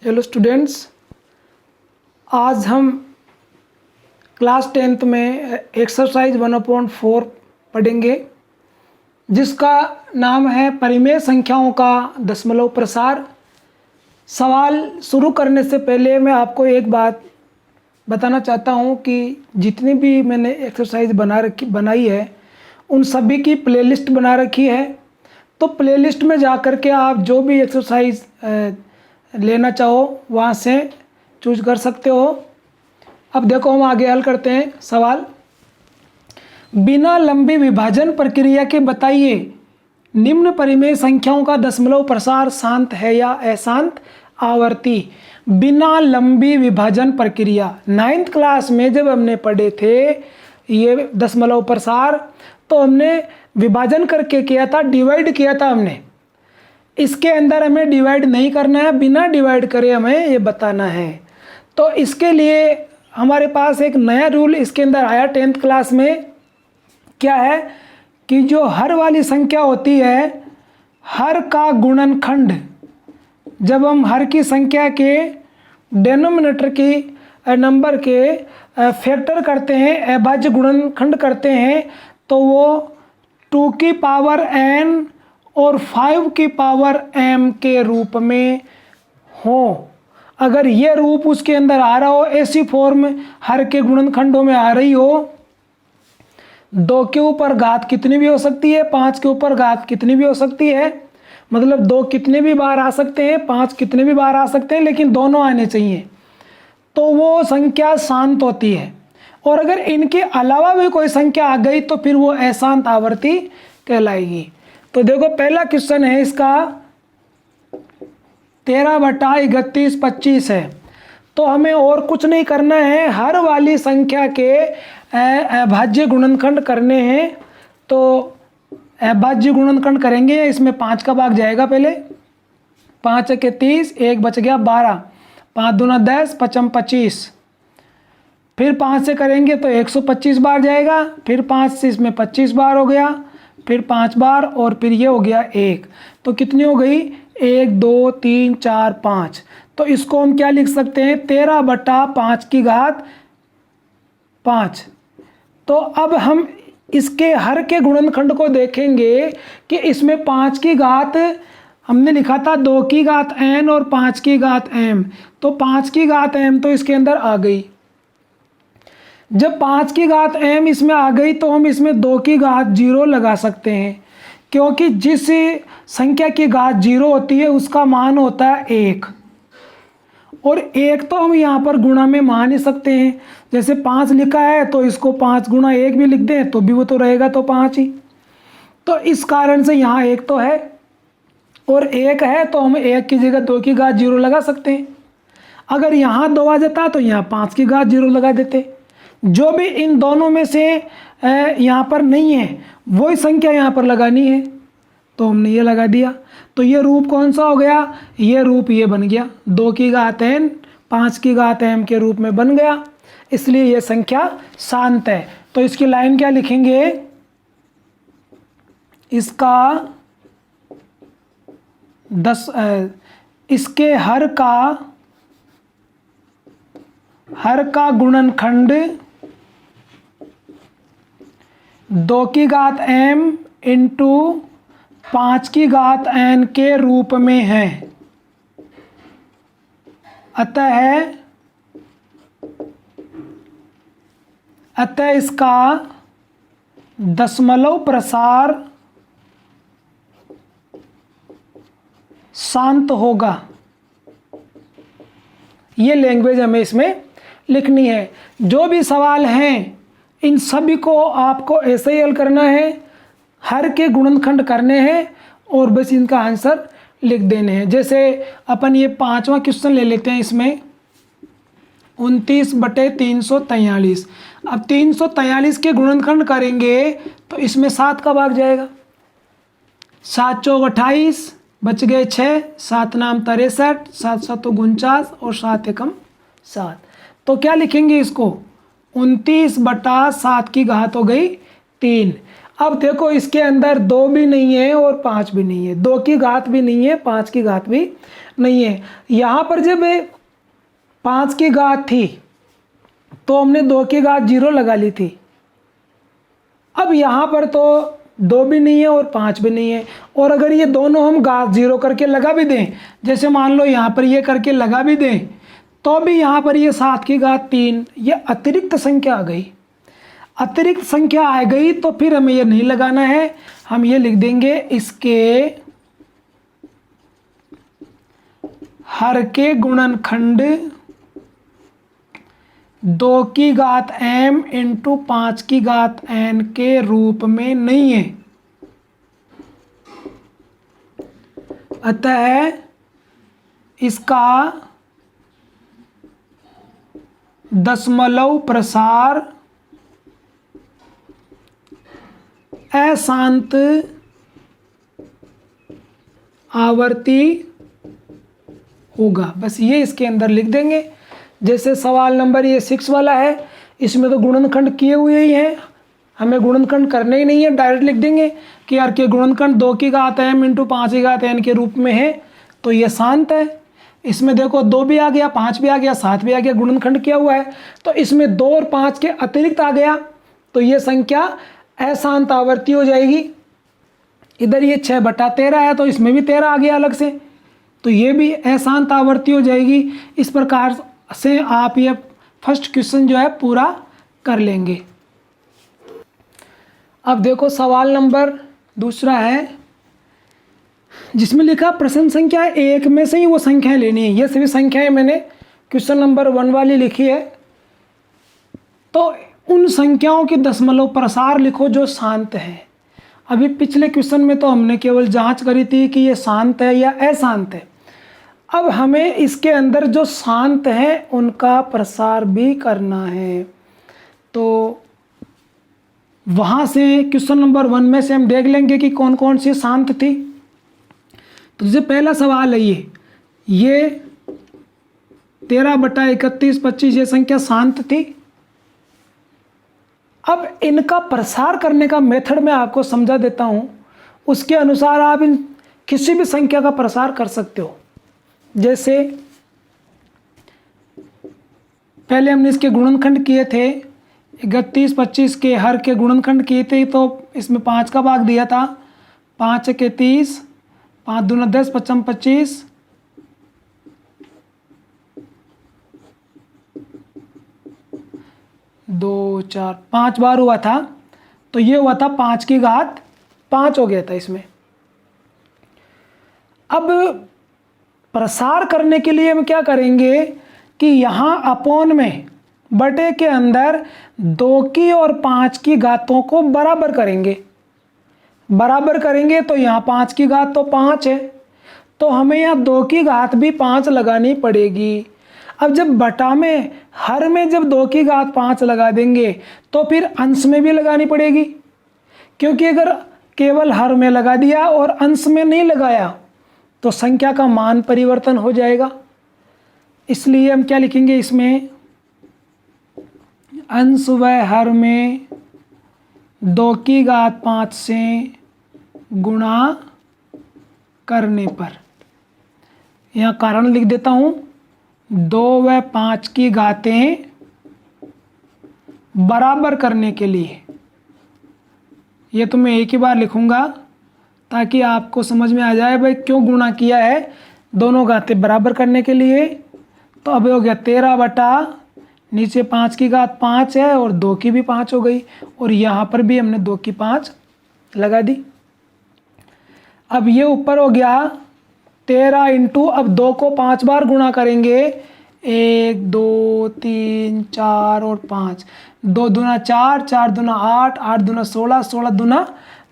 Hello students, आज हम class 10th में एक्सरसाइज 1/4 पढ़ेंगे जिसका नाम है परिमेय संख्याओं का दशमलव प्रसार। सवाल शुरू करने से पहले मैं आपको एक बात बताना चाहता हूं कि जितनी भी मैंने एक्सरसाइज बनाई है उन सभी की प्लेलिस्ट बना रखी है। तो प्लेलिस्ट में जा कर के आप जो भी एक्सरसाइज लेना चाहो वहाँ से चूज कर सकते हो। अब देखो हम आगे हल करते हैं सवाल। बिना लंबी विभाजन प्रक्रिया के बताइए निम्न परिमेय संख्याओं का दशमलव प्रसार शांत है या अशांत आवर्ती। बिना लंबी विभाजन प्रक्रिया 9th क्लास में जब हमने पढ़े थे ये दशमलव प्रसार, तो हमने विभाजन करके किया था, डिवाइड किया था हमने। इसके अंदर हमें डिवाइड नहीं करना है, बिना डिवाइड करे हमें ये बताना है। तो इसके लिए हमारे पास एक नया रूल इसके अंदर आया 10th क्लास में। क्या है कि जो हर वाली संख्या होती है, हर का गुणनखंड, जब हम हर की संख्या के डेनोमिनेटर की नंबर के फैक्टर करते हैं, अभाज्य गुणनखंड करते हैं, तो वो 2 की पावर n और 5 की पावर m के रूप में हो। अगर ये रूप उसके अंदर आ रहा हो, ऐसी फॉर्म हर के गुणनखंडों में आ रही हो, 2 के ऊपर घात कितनी भी हो सकती है, 5 के ऊपर घात कितनी भी हो सकती है, मतलब 2 कितने भी बार आ सकते हैं, 5 कितने भी बार आ सकते हैं, लेकिन दोनों आने चाहिए, तो वो संख्या शांत होती है। और अगर इनके अलावा भी कोई संख्या आ गई तो फिर वो अशांत आवर्ती कहलाएगी। तो देखो पहला क्वेश्चन है इसका 13/31 है। तो हमें और कुछ नहीं करना है, हर वाली संख्या के अभाज्य गुणनखंड करने हैं। तो अभाज्य गुणनखंड करेंगे, इसमें 5 का भाग जाएगा पहले, 5 के 30, 1 बच गया 12, 5 दूना 10, 5 25। फिर 5 से करेंगे तो 125 बार जाएगा, फिर 5 से इसमें 25 बार हो गया, फिर 5 बार, और फिर ये हो गया 1। तो कितनी हो गई, 1 2 3 4 5। तो इसको हम क्या लिख सकते हैं, 13/5 की घात 5। तो अब हम इसके हर के गुणनखंड को देखेंगे कि इसमें 5 की घात हमने लिखा था 2 की घात n और 5 की घात m। तो 5 की घात m तो इसके अंदर आ गई। जब 5 की घात m इसमें आ गई तो हम इसमें 2 की घात 0 लगा सकते हैं, क्योंकि जिस संख्या की घात 0 होती है उसका मान होता है 1। और 1 तो हम यहाँ पर गुणा में मान ही सकते हैं, जैसे 5 लिखा है तो इसको 5 गुणा 1 भी लिख दें तो भी वो तो रहेगा तो 5 ही। तो इस कारण से यहाँ 1 तो है, और 1 है तो हम 1 की जगह 2 की घात 0 लगा सकते हैं। अगर यहाँ 2 आ जाता तो यहाँ 5 की घात 0 लगा देते। जो भी इन दोनों में से यहाँ पर नहीं है वही संख्या यहाँ पर लगानी है, तो हमने ये लगा दिया। तो ये रूप कौन सा हो गया, ये रूप ये बन गया, 2 की घात n 5 की घात m के रूप में बन गया, इसलिए ये संख्या शांत है। तो इसकी लाइन क्या लिखेंगे, इसका इसके हर का गुणनखंड 2 की घात m इंटू 5 की घात n के रूप में है। अतः इसका दशमलव प्रसार शांत होगा। ये लैंग्वेज हमें इसमें लिखनी है। जो भी सवाल हैं इन सभी को आपको ऐसे ही हल करना है, हर के गुणनखंड करने हैं और बस इनका आंसर लिख देने हैं। जैसे अपन ये 5वां क्वेश्चन ले लेते हैं, इसमें 29/343। अब 343 के गुणनखंड करेंगे तो इसमें 7 का भाग जाएगा, 7 चौक 28, बच गए 6, 7 नाम 63, 7 7 49 और 7 एकम 7। तो क्या लिखेंगे इसको, 29/7 की घात हो गई 3। अब देखो इसके अंदर 2 भी नहीं है और 5 भी नहीं है, 2 की घात भी नहीं है, 5 की घात भी नहीं है। यहाँ पर जब 5 की घात थी तो हमने 2 की घात 0 लगा ली थी। अब यहाँ पर तो 2 भी नहीं है और 5 भी नहीं है, और अगर ये दोनों हम घात 0 करके लगा भी दें, जैसे मान लो यहाँ पर ये करके लगा भी दें, तो भी यहाँ पर ये 7 की घात 3 ये अतिरिक्त संख्या आ गई। अतिरिक्त संख्या आ गई तो फिर हमें ये नहीं लगाना है, हम ये लिख देंगे इसके हर के गुणनखंड 2 की घात m इंटू 5 की घात n के रूप में नहीं है। अतः इसका दशमलव प्रसार अशांत आवर्ती होगा। बस ये इसके अंदर लिख देंगे। जैसे सवाल नंबर ये 6 वाला है, इसमें तो गुणनखंड किए हुए ही हैं, हमें गुणनखंड करने ही नहीं है, डायरेक्ट लिख देंगे कि यार के गुणनखंड 2 की घात m इंटू 5 की घात n के रूप में है, तो ये शांत है। इसमें देखो 2 भी आ गया, 5 भी आ गया, 7 भी आ गया, गुणनखंड किया हुआ है, तो इसमें 2 और 5 के अतिरिक्त आ गया, तो ये संख्या अशांत आवर्ती हो जाएगी। इधर ये 6/13 है तो इसमें भी 13 आ गया अलग से, तो ये भी अशांत आवर्ती हो जाएगी। इस प्रकार से आप ये फर्स्ट क्वेश्चन जो है पूरा कर लेंगे। अब देखो सवाल नंबर दूसरा है, जिसमें लिखा प्रश्न संख्या 1 में से ही वो संख्याएं लेनी है। ये सभी संख्याएं मैंने क्वेश्चन नंबर 1 वाली लिखी है, तो उन संख्याओं के दशमलव प्रसार लिखो जो शांत है। अभी पिछले क्वेश्चन में तो हमने केवल जांच करी थी कि ये शांत है या अशांत है, अब हमें इसके अंदर जो शांत है उनका प्रसार भी करना है। तो वहाँ से क्वेश्चन नंबर 1 में से हम देख लेंगे कि कौन कौन सी शांत थी। तो जैसे पहला सवाल है ये 13/31 25 ये संख्या शांत थी। अब इनका प्रसार करने का मेथड मैं आपको समझा देता हूँ, उसके अनुसार आप इन किसी भी संख्या का प्रसार कर सकते हो। जैसे पहले हमने इसके गुणनखंड किए थे, 31 25 के हर के गुणनखंड किए थे, तो इसमें 5 का भाग दिया था, 5 के 30, 5 दूना 10, 55 25, 2 4 5 बार हुआ था, तो ये हुआ था 5 की घात 5 हो गया था इसमें। अब प्रसार करने के लिए हम क्या करेंगे कि यहाँ अपोन में बटे के अंदर 2 की और 5 की घातों को बराबर करेंगे। बराबर करेंगे तो यहाँ 5 की घात तो 5 है, तो हमें यहाँ 2 की घात भी 5 लगानी पड़ेगी। अब जब बटा में हर में जब 2 की घात 5 लगा देंगे तो फिर अंश में भी लगानी पड़ेगी, क्योंकि अगर केवल हर में लगा दिया और अंश में नहीं लगाया तो संख्या का मान परिवर्तन हो जाएगा। इसलिए हम क्या लिखेंगे इसमें, अंश व हर में 2 की घात 5 से गुणा करने पर, यहाँ कारण लिख देता हूँ, 2 व 5 की घातें बराबर करने के लिए, ये तो मैं एक ही बार लिखूंगा ताकि आपको समझ में आ जाए भाई क्यों गुणा किया है, दोनों घातें बराबर करने के लिए। तो अब हो गया 13 बटा नीचे 5 की घात 5 है और 2 की भी 5 हो गई, और यहाँ पर भी हमने 2 की 5 लगा दी। अब ये ऊपर हो गया 13 इंटू, अब 2 को 5 बार गुणा करेंगे, 1 2 3 4 और 5, 2 दूना 4, 4 दूना 8, 8 दूना 16, 16 दूना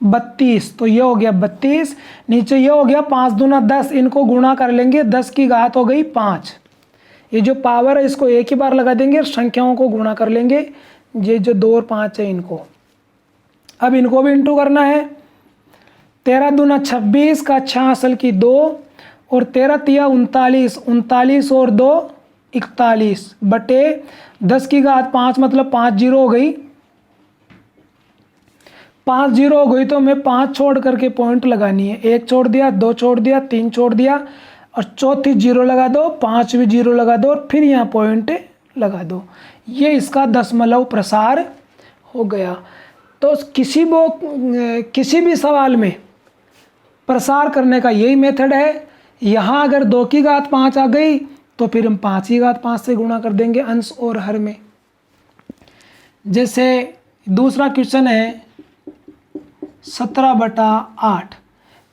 32, तो ये हो गया 32। नीचे ये हो गया 5 दूना 10, इनको गुणा कर लेंगे, 10 की घात हो गई 5। ये जो पावर है इसको एक ही बार लगा देंगे, संख्याओं को गुणा कर लेंगे, ये जो 2 और 5 है इनको। अब इनको भी इंटू करना है, 13 दूना 26 का 6 असल की 2 और 13 तिया 39, 39 और 2 41 बटे 10 की घात 5 मतलब 5 जीरो हो गई, 5 जीरो हो गई तो हमें 5 छोड़ करके पॉइंट लगानी है, 1 छोड़ दिया, 2 छोड़ दिया, 3 छोड़ दिया, और चौथी जीरो लगा दो, पांचवी जीरो लगा दो और फिर यहाँ पॉइंट लगा दो। ये इसका दशमलव प्रसार हो गया। तो किसी भी सवाल में प्रसार करने का यही मेथड है। यहाँ अगर 2 की घात 5 आ गई तो फिर हम 5 की घात 5 से गुणा कर देंगे अंश और हर में। जैसे दूसरा क्वेश्चन है 17/8,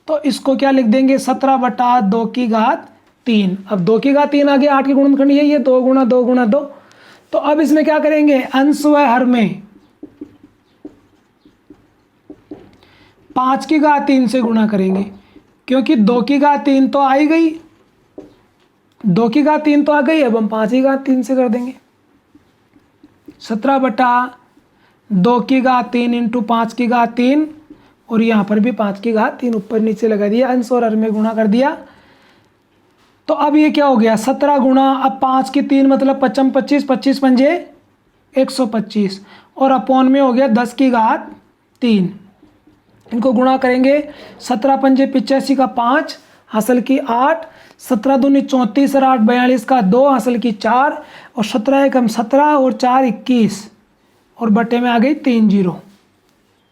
तो इसको क्या लिख देंगे 17/2 की घात 3। अब 2 की घात 3 आ गया, 8 के गुणनखंड यही है 2 गुणा 2 गुणा 2। तो अब इसमें क्या करेंगे अंश व हर में 5 की घात 3 से गुणा करेंगे, क्योंकि 2 की घात 3 तो आ ही गई, 2 की घात 3 तो आ गई। अब हम 5 की घात 3 से कर देंगे 17/2 की घात 3 इंटू 5 की घात 3, और यहाँ पर भी 5 की घात 3 ऊपर नीचे लगा दिया, अंश और हर में गुणा कर दिया। तो अब ये क्या हो गया 17 गुणा, अब 5 की 3 मतलब 55 25 25 पंजे 125, और अपॉन में हो गया 10 की घात 3। इनको गुणा करेंगे 17 पंजे 85 का 5 हासिल की 8, 17 दूनी 34 और 8 42 का 2 हासिल की 4, और 17 एकम 17 और 4 21, और बटे में आ गई 3 जीरो,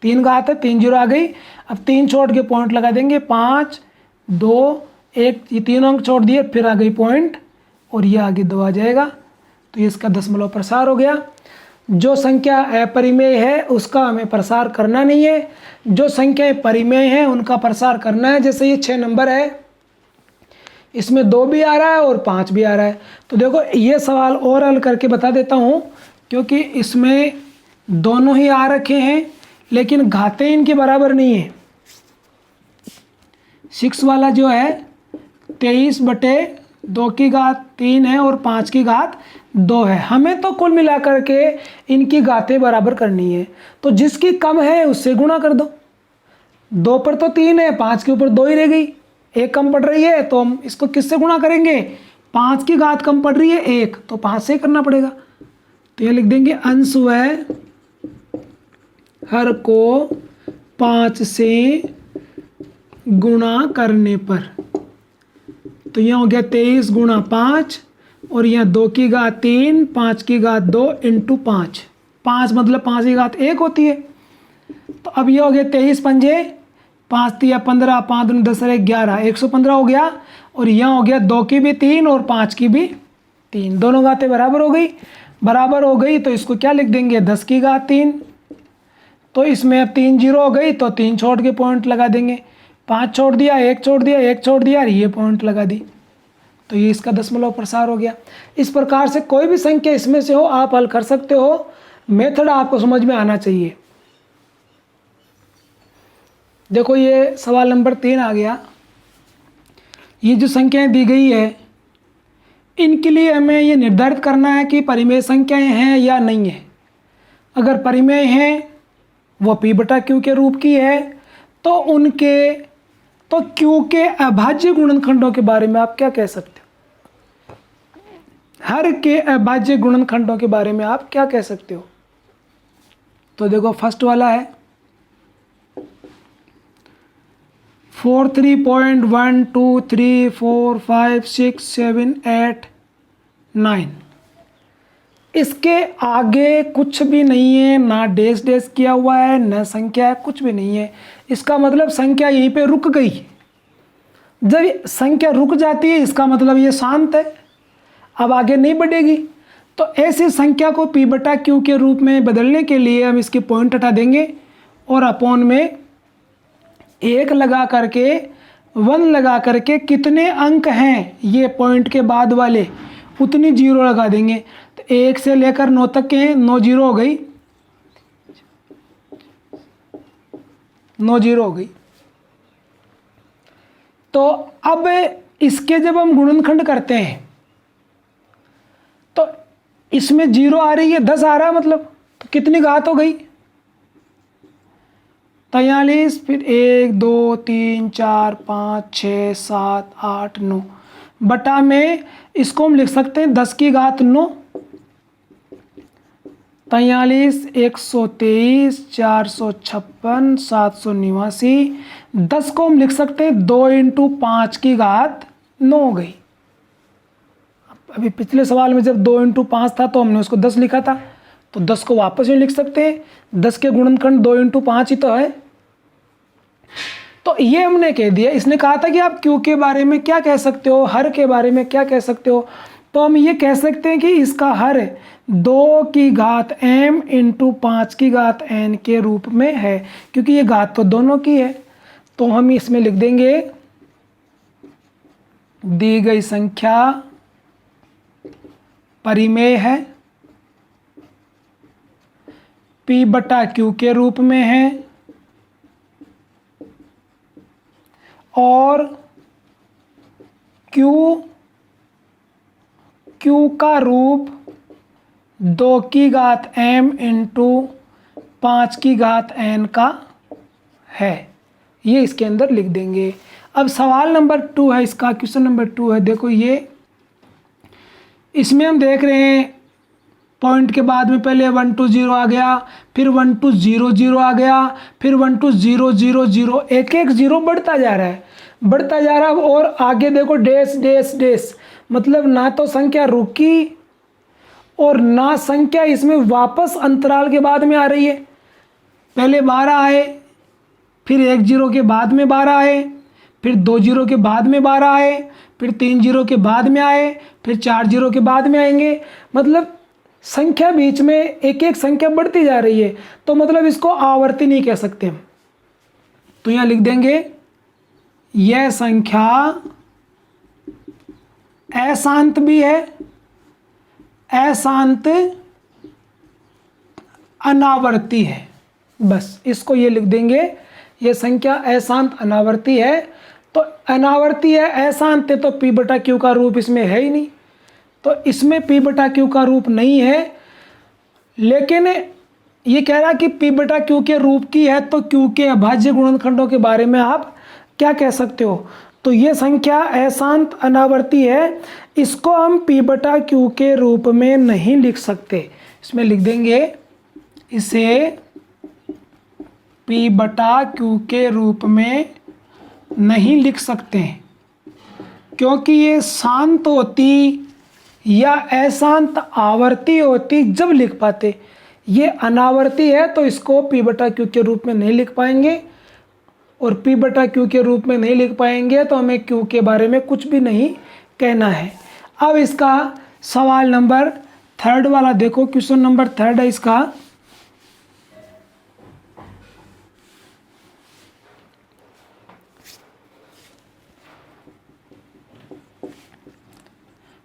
3 घात है 3 जीरो आ गई। अब 3 छोड़ के पॉइंट लगा देंगे 5 2 1, ये 3 अंक छोड़ दिए, फिर आ गई पॉइंट और ये आगे 2 आ जाएगा। तो ये इसका दशमलव प्रसार हो गया। जो संख्या अपरिमेय है उसका हमें प्रसार करना नहीं है, जो संख्याएं परिमेय हैं उनका प्रसार करना है। जैसे ये 6 नंबर है, इसमें 2 भी आ रहा है और 5 भी आ रहा है। तो देखो ये सवाल और हल करके बता देता हूँ, क्योंकि इसमें दोनों ही आ रखे हैं लेकिन घातें इनके बराबर नहीं है। 6 वाला जो है 23/2 की घात 3 है और 5 की घात 2 है। हमें तो कुल मिलाकर के इनकी घातें बराबर करनी है, तो जिसकी कम है उससे गुणा कर दो। 2 पर तो 3 है, 5 के ऊपर 2 ही रह गई, 1 कम पड़ रही है, तो हम इसको किससे गुणा करेंगे 5 की घात कम पड़ रही है 1, तो 5 से करना पड़ेगा। तो ये लिख देंगे अंश व हर को 5 से गुणा करने पर। तो यह हो गया 23 गुणा 5, और यहाँ 2 की घात 3 5 की घात 2 इंटू 5, 5 मतलब 5 की घात 1 होती है। तो अब ये हो गया 23 पंजे 5 तिया 15 5 दूनी 10 11 115 हो गया, और यहाँ हो गया 2 की भी 3 और 5 की भी 3, दोनों घातें बराबर हो गई। बराबर हो गई तो इसको क्या लिख देंगे 10 की घात 3। तो इसमें अब 3 जीरो हो गई, तो 3 छोड़ के पॉइंट लगा देंगे, 5 छोड़ दिया 1 छोड़ दिया 1 छोड़ दिया, ये पॉइंट लगा दी। तो ये इसका दशमलव प्रसार हो गया। इस प्रकार से कोई भी संख्या इसमें से हो आप हल कर सकते हो, मेथड आपको समझ में आना चाहिए। देखो ये सवाल नंबर 3 आ गया। ये जो संख्याएं दी गई है इनके लिए हमें ये निर्धारित करना है कि परिमेय संख्याएं हैं या नहीं है। अगर परिमेय हैं, वो P/Q के रूप की है, तो Q के अभाज्य गुणनखंडों के बारे में आप क्या कह सकते हो? हर के अभाज्य गुणनखंडों के बारे में आप क्या कह सकते हो? तो देखो फर्स्ट वाला है 4 3.1 2 3 4 5 6 7 8 9। इसके आगे कुछ भी नहीं है, ना डैश डैश किया हुआ है, ना संख्या है, कुछ भी नहीं है। इसका मतलब संख्या यहीं पे रुक गई। जब संख्या रुक जाती है इसका मतलब ये शांत है, अब आगे नहीं बढ़ेगी। तो ऐसी संख्या को P/Q के रूप में बदलने के लिए हम इसके पॉइंट हटा देंगे और अपॉन में 1 लगा करके 1 लगा करके कितने अंक हैं ये पॉइंट के बाद वाले उतनी जीरो लगा देंगे। तो 1 से लेकर 9 तक के हैं, 9 जीरो हो गई, 9 जीरो हो गई। तो अब इसके जब हम गुणनखंड करते हैं तो इसमें जीरो आ रही है, 10 आ रहा है, मतलब तो कितनी घात हो गई 43, फिर 1 2 3 4 5 6 7 8 9 बटा में इसको हम लिख सकते हैं 10 की घात 9, 43 123 456 789। 10 को हम लिख सकते हैं 2 इंटू 5 की घात 9 हो गई। अभी पिछले सवाल में जब 2 × 5 था तो हमने उसको 10 लिखा था, तो 10 को वापस यूँ लिख सकते हैं। 10 के गुणनखंड 2 × 5 ही तो है। तो ये हमने कह दिया। इसने कहा था कि आप Q के बारे में क्या कह सकते हो, हर के बारे में क्या कह सकते हो। तो हम ये कह सकते हैं कि इसका हर 2 की घात m × 5 की घात n के रूप में है, क्योंकि ये घात तो दोनों की है। तो हम इसमें लिख देंगे दी गई संख्या परिमेय है, P/Q के रूप में है और Q का रूप 2 की घात m × 5 की घात n का है। ये इसके अंदर लिख देंगे। अब सवाल नंबर 2 है, इसका क्वेश्चन नंबर 2 है। देखो ये, इसमें हम देख रहे हैं पॉइंट के बाद में पहले 1 2 0 आ गया, फिर 1 2 0 0 आ गया, फिर 1 2 0 0 0, एक एक जीरो बढ़ता जा रहा है, बढ़ता जा रहा है। और आगे देखो डैश डैश डैश, मतलब ना तो संख्या रुकी और ना संख्या इसमें वापस अंतराल के बाद में आ रही है। पहले 12 आए, फिर 1 0 के बाद में 12 आए, फिर 2 0 के बाद में 12 आए, फिर 3 0 के बाद में आए, फिर 4 0 के बाद में आएंगे। मतलब संख्या बीच में एक एक संख्या बढ़ती जा रही है, तो मतलब इसको आवर्ती नहीं कह सकते हम। तो यहां लिख देंगे यह संख्या अशांत भी है, अशांत अनावर्ती है। बस इसको ये लिख देंगे, यह संख्या अशांत अनावर्ती है। तो अनावर्ती है, अशांत है, तो P/Q का रूप इसमें है ही नहीं, तो इसमें P/Q का रूप नहीं है। लेकिन ये कह रहा कि P/Q के रूप की है, तो Q के अभाज्य गुणनखंडों के बारे में आप क्या कह सकते हो। तो ये संख्या अशांत अनावर्ती है, इसको हम P/Q के रूप में नहीं लिख सकते। इसमें लिख देंगे इसे P/Q के रूप में नहीं लिख सकते, क्योंकि ये शांत होती या अशांत आवर्ती होती जब लिख पाते। ये अनावर्ती है, तो इसको P/Q के रूप में नहीं लिख पाएंगे, और P/Q के रूप में नहीं लिख पाएंगे तो हमें Q के बारे में कुछ भी नहीं कहना है। अब इसका सवाल नंबर 3 वाला देखो, क्वेश्चन नंबर 3 है इसका।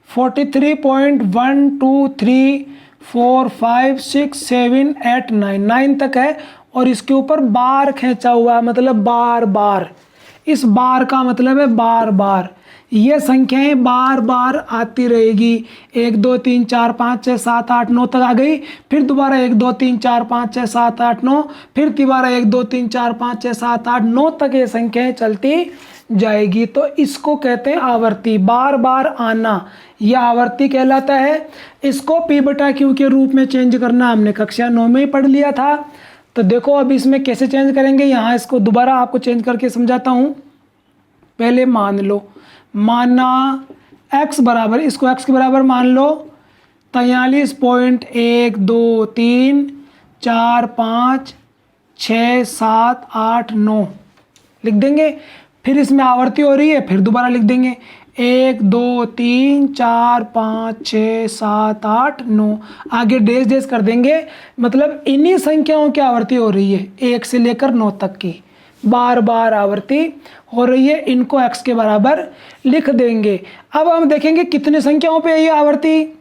(43.123456789 तक है, और इसके ऊपर बार खींचा हुआ, मतलब बार बार। इस बार का मतलब है बार बार। ये संख्याएं बार बार आती रहेगी। 1 2 3 4 5 6 7 8 9 तक आ गई, फिर दोबारा 1 2 3 4 5 6 7 8 9, फिर दोबारा 1 2 3 4 5 6 7 8 9 तक ये संख्याएं चलती जाएगी। तो इसको कहते हैं आवर्ती, बार बार आना, यह आवर्ती कहलाता है। इसको P/Q के रूप में चेंज करना हमने कक्षा 9 में ही पढ़ लिया था। तो देखो अब इसमें कैसे चेंज करेंगे, यहाँ इसको दोबारा आपको चेंज करके समझाता हूँ। पहले मान लो, माना x बराबर, इसको x के बराबर मान लो 43.1 2 3 4 5 6 7 8 9 लिख देंगे। फिर इसमें आवर्ती हो रही है, फिर दोबारा लिख देंगे 1 2 3 4 5 6 7 8 9, आगे डैश डैश कर देंगे। मतलब इन्हीं संख्याओं की आवर्ती हो रही है, 1 से लेकर 9 तक की बार बार आवर्ती हो रही है। इनको x के बराबर लिख देंगे। अब हम देखेंगे कितने संख्याओं पे है ये आवर्ती,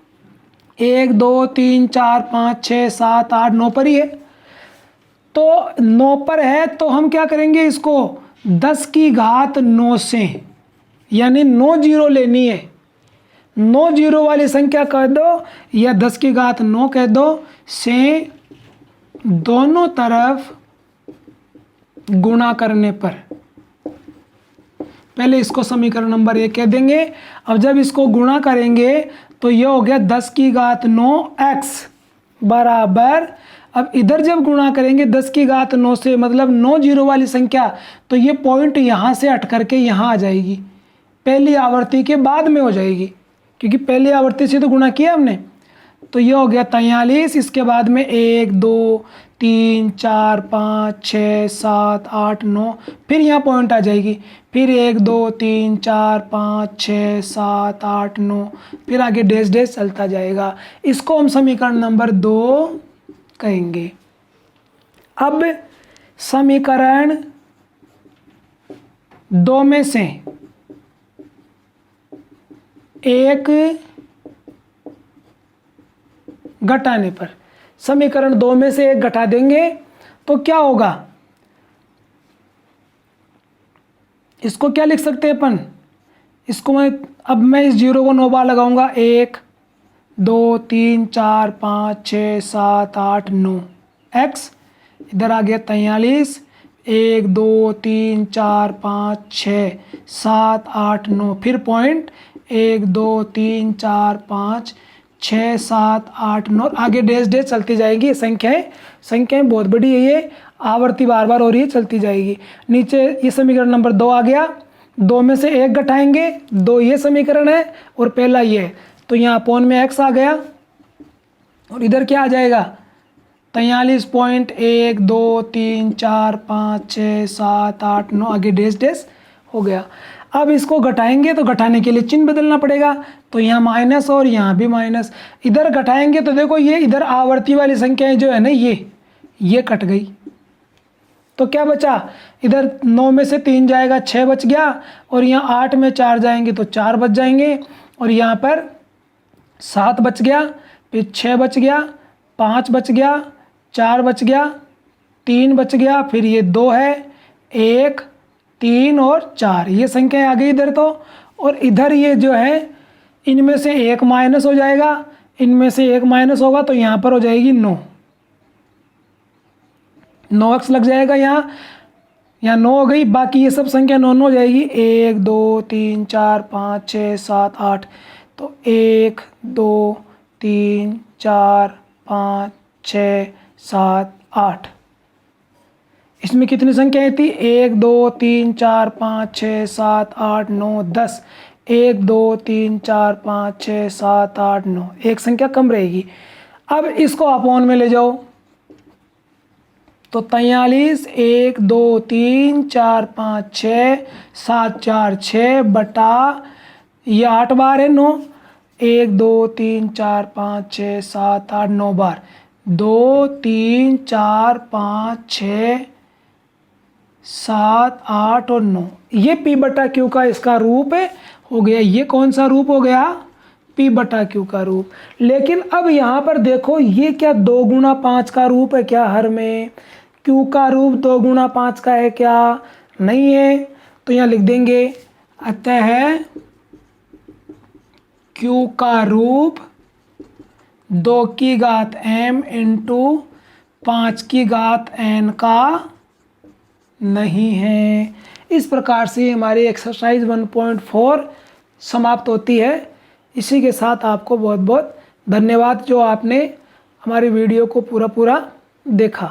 1 2 3 4 5 6 7 8 9 पर ही है। तो 9 पर है, तो हम क्या करेंगे, इसको 10 की घात 9 से, यानी 9 जीरो लेनी है। 9 जीरो वाली संख्या कह दो या 10 की घात 9 कह दो, से दोनों तरफ गुणा करने पर, पहले इसको समीकरण नंबर 1 कह देंगे। अब जब इसको गुणा करेंगे तो यह हो गया 10 की घात 9x बराबर, अब इधर जब गुणा करेंगे 10 की घात 9 से, मतलब 9 जीरो वाली संख्या, तो ये पॉइंट यहाँ से हट करके यहाँ आ जाएगी, पहली आवर्ती के बाद में हो जाएगी, क्योंकि पहली आवर्ती से तो गुणा किया हमने। तो ये हो गया 43, इसके बाद में 1 2 3 4 5 6 7 8 9, फिर यहाँ पॉइंट आ जाएगी, फिर 1 2 3 4 5 6 7 8 9, फिर आगे डैश डैश चलता जाएगा। इसको हम समीकरण नंबर 2 कहेंगे। अब समीकरण 2 में से एक घटाने पर, समीकरण 2 में से एक घटा देंगे तो क्या होगा, इसको क्या लिख सकते हैं अपन, इसको मैं इस 0 को 9 बार लगाऊंगा, 1 2 3 4 5 6 7 8 9, x इधर आ गया 43, 1 2 3 4 5 6 7 8 9, फिर पॉइंट 1 2 3 4 5 6 7 8 9, आगे डैश डैश चलती जाएगी। संख्याएं बहुत बड़ी है, ये आवर्ती बार बार हो रही है, चलती जाएगी। नीचे ये समीकरण नंबर 2 आ गया, 2 में से एक घटाएंगे, 2 ये समीकरण है और पहला ये है, तो यहाँ अपॉन में x आ गया और इधर क्या आ जाएगा 43.1 2 3 4 5 6 7 8 9, आगे डैश डैश हो गया। अब इसको घटाएंगे तो घटाने के लिए चिन्ह बदलना पड़ेगा, तो यहाँ माइनस और यहाँ भी माइनस, इधर घटाएंगे तो देखो ये इधर आवर्ती वाली संख्याएं जो है ना ये कट गई, तो क्या बचा, इधर 9 में से 3 जाएगा 6 बच गया, और यहाँ 8 में 4 जाएंगे तो 4 बच जाएंगे, और यहाँ पर 7 बच गया, फिर 6 बच गया, 5 बच गया, 4 बच गया, 3 बच गया, फिर ये 2 है, 1 3 और 4, ये संख्याएं आ गई इधर तो, और इधर ये जो है इनमें से एक माइनस हो जाएगा, इनमें से एक माइनस होगा तो यहाँ पर हो जाएगी 9x लग जाएगा, यहाँ 9 हो गई, बाकी ये सब संख्या 9 हो जाएगी, 1 2 3 4 5 6 7 8, तो 1 2 3 4 5 6 7 8, इसमें कितनी संख्याएं थी, 1 2 3 4 5 6 7 8 9 10, 1 2 3 4 5 6 7 8 9, एक संख्या कम रहेगी। अब इसको अपॉन में ले जाओ, तो 43 1 2 3 4 5 6 7 4 6 बटा ये 8 बार है 9, 1 2 3 4 5 6 7 8 9 बार, 2 3 4 5 6 7 8 और 9, ये p बटा क्यू का इसका रूप है, हो गया। ये कौन सा रूप हो गया, p बटा क्यू का रूप। लेकिन अब यहाँ पर देखो ये क्या 2 गुणा 5 का रूप है क्या, हर में q का रूप 2 गुणा 5 का है क्या, नहीं है, तो यहाँ लिख देंगे अतः q का रूप 2 की घात m इंटू 5 की घात n का नहीं है। इस प्रकार से हमारी एक्सरसाइज 1.4 समाप्त होती है। इसी के साथ आपको बहुत बहुत धन्यवाद जो आपने हमारी वीडियो को पूरा देखा।